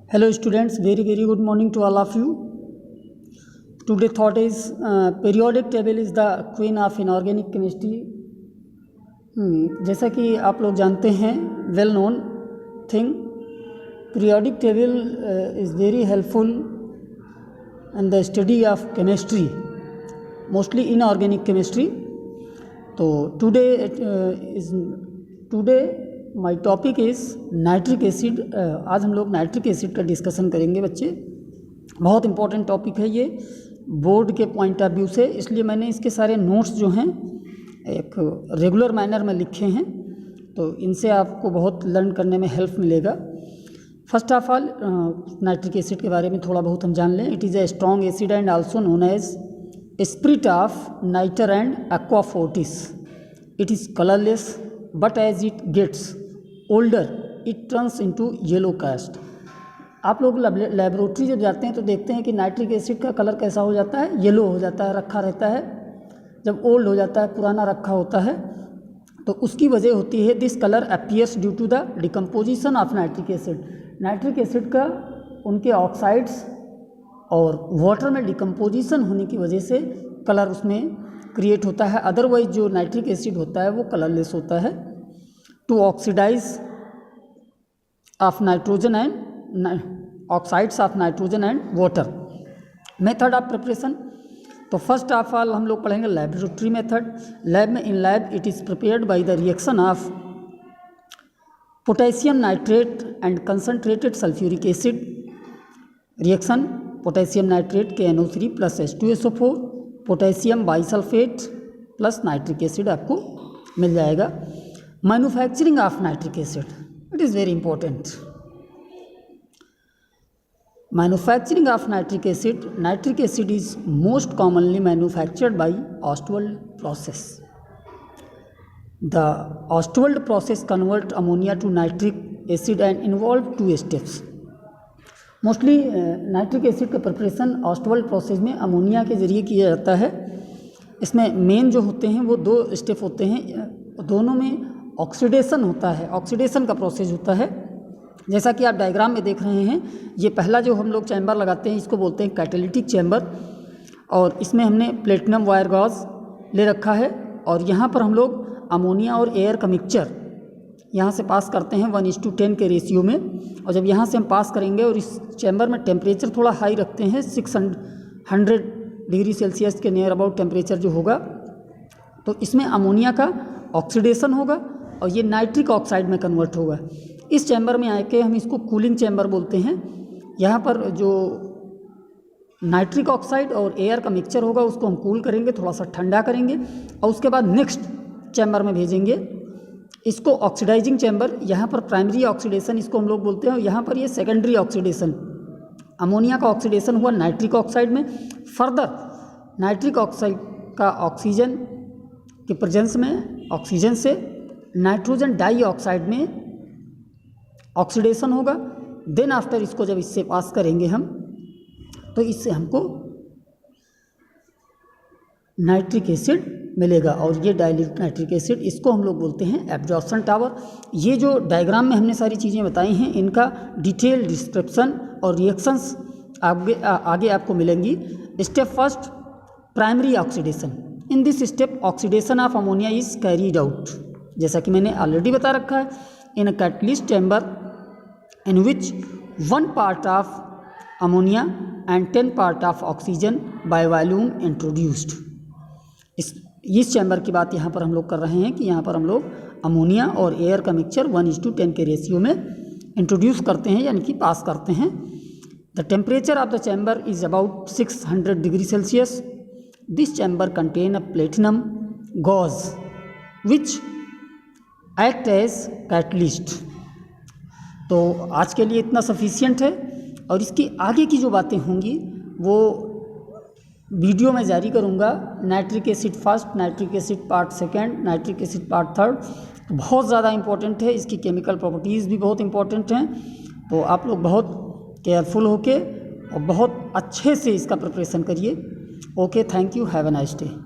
Hello students, very good morning to all of you. Today thought is periodic table is the queen of inorganic chemistry. जैसा कि आप लोग जानते हैं, well known thing, periodic table is very helpful in the study of chemistry, mostly inorganic chemistry. तो today my topic is nitric acid. आज हम लोग नाइट्रिक एसिड का डिस्कशन करेंगे बच्चे। बहुत इंपॉर्टेंट टॉपिक है ये बोर्ड के पॉइंट ऑफ व्यू से, इसलिए मैंने इसके सारे नोट्स जो हैं एक रेगुलर मैनर में लिखे हैं, तो इनसे आपको बहुत लर्न करने में हेल्प मिलेगा। First of all nitric acid के बारे में थोड़ा बहुत हम जान लें। It is a strong acid and also known as spirit of nitre and aqua fortis. It is colourless but as it gets older it turns into yellow cast. आप लोग लेबोरेटरी जब जाते हैं तो देखते हैं कि नाइट्रिक एसिड का कलर कैसा हो जाता है, येलो हो जाता है, रखा रहता है। जब ओल्ड हो जाता है, पुराना रखा होता है, तो उसकी वजह होती है this colour appears due to the decomposition of nitric acid. Nitric acid का उनके ऑक्साइड्स और वाटर में डिकम्पोजिशन होने की वजह से कलर उसमें क्रिएट होता है। अदरवाइज जो नाइट्रिक एसिड होता है वो कलरलेस होता है। To oxidise of nitrogen and oxides of nitrogen and water. Method of preparation, तो फर्स्ट ऑफ ऑल हम लोग पढ़ेंगे लेबोरेटरी मेथड। लैब में, in lab it is prepared by the reaction of potassium nitrate and concentrated sulphuric acid. Reaction potassium nitrate KNO3 plus H2SO4, potassium bisulphate plus nitric acid आपको मिल जाएगा। Manufacturing of nitric acid, it is very important. Manufacturing of nitric acid is most commonly manufactured by Ostwald process. The Ostwald process convert ammonia to nitric acid and involve 2 steps. Mostly nitric acid का preparation Ostwald process में ammonia के जरिए किया जाता है। इसमें main जो होते हैं वो 2 स्टेप होते हैं, दोनों में ऑक्सीडेशन होता है, ऑक्सीडेशन का प्रोसेस होता है। जैसा कि आप डायग्राम में देख रहे हैं, ये पहला जो हम लोग चैम्बर लगाते हैं इसको बोलते हैं कैटालिटिक चैम्बर, और इसमें हमने प्लेटिनम वायर गॉज ले रखा है, और यहाँ पर हम लोग अमोनिया और एयर का मिक्सचर यहाँ से पास करते हैं 1:10 के रेशियो में। और जब यहाँ से हम पास करेंगे और इस चैम्बर में टेम्परेचर थोड़ा हाई रखते हैं, 600 डिग्री सेल्सियस के नियर अबाउट टेम्परेचर जो होगा, तो इसमें अमोनिया का ऑक्सीडेशन होगा और ये नाइट्रिक ऑक्साइड में कन्वर्ट होगा। इस चैम्बर में आके हम इसको कूलिंग चैम्बर बोलते हैं। यहाँ पर जो नाइट्रिक ऑक्साइड और एयर का मिक्सचर होगा उसको हम कूल करेंगे, थोड़ा सा ठंडा करेंगे, और उसके बाद नेक्स्ट चैम्बर में भेजेंगे इसको ऑक्सीडाइजिंग चैम्बर। यहाँ पर प्राइमरी ऑक्सीडेशन इसको हम लोग बोलते हैं, और यहाँ पर ये सेकेंडरी ऑक्सीडेशन, अमोनिया का ऑक्सीडेशन हुआ नाइट्रिक ऑक्साइड में। फर्दर नाइट्रिक ऑक्साइड का ऑक्सीजन के प्रेजेंस में ऑक्सीजन से नाइट्रोजन डाइऑक्साइड में ऑक्सीडेशन होगा। देन आफ्टर इसको जब इससे पास करेंगे हम, तो इससे हमको नाइट्रिक एसिड मिलेगा, और ये डाइल्यूट नाइट्रिक एसिड, इसको हम लोग बोलते हैं एब्जॉर्प्शन टावर। ये जो डायग्राम में हमने सारी चीज़ें बताई हैं, इनका डिटेल डिस्क्रिप्शन और रिएक्शंस आगे आपको मिलेंगी। Step first, primary oxidation. In this step oxidation of ammonia is carried out, जैसा कि मैंने ऑलरेडी बता रखा है, in a catalyst chamber in which 1 part of ammonia and 10 part of oxygen by volume introduced. इस चैम्बर की बात यहाँ पर हम लोग कर रहे हैं कि यहाँ पर हम लोग अमोनिया और एयर का मिक्सचर 1:10 के रेशियो में इंट्रोड्यूस करते हैं, यानी कि पास करते हैं। The temperature of the chamber is about 600 degree Celsius. This chamber contain a platinum gauze which act as catalyst. तो आज के लिए इतना सफिशियंट है, और इसकी आगे की जो बातें होंगी वो वीडियो में जारी करूंगा। Nitric acid first, nitric acid part second, nitric acid part third, बहुत ज़्यादा इंपॉर्टेंट है। इसकी केमिकल प्रॉपर्टीज़ भी बहुत इंपॉर्टेंट हैं, तो आप लोग बहुत केयरफुल होके और बहुत अच्छे से इसका प्रिपरेशन करिए। Okay, thank you, have a nice day.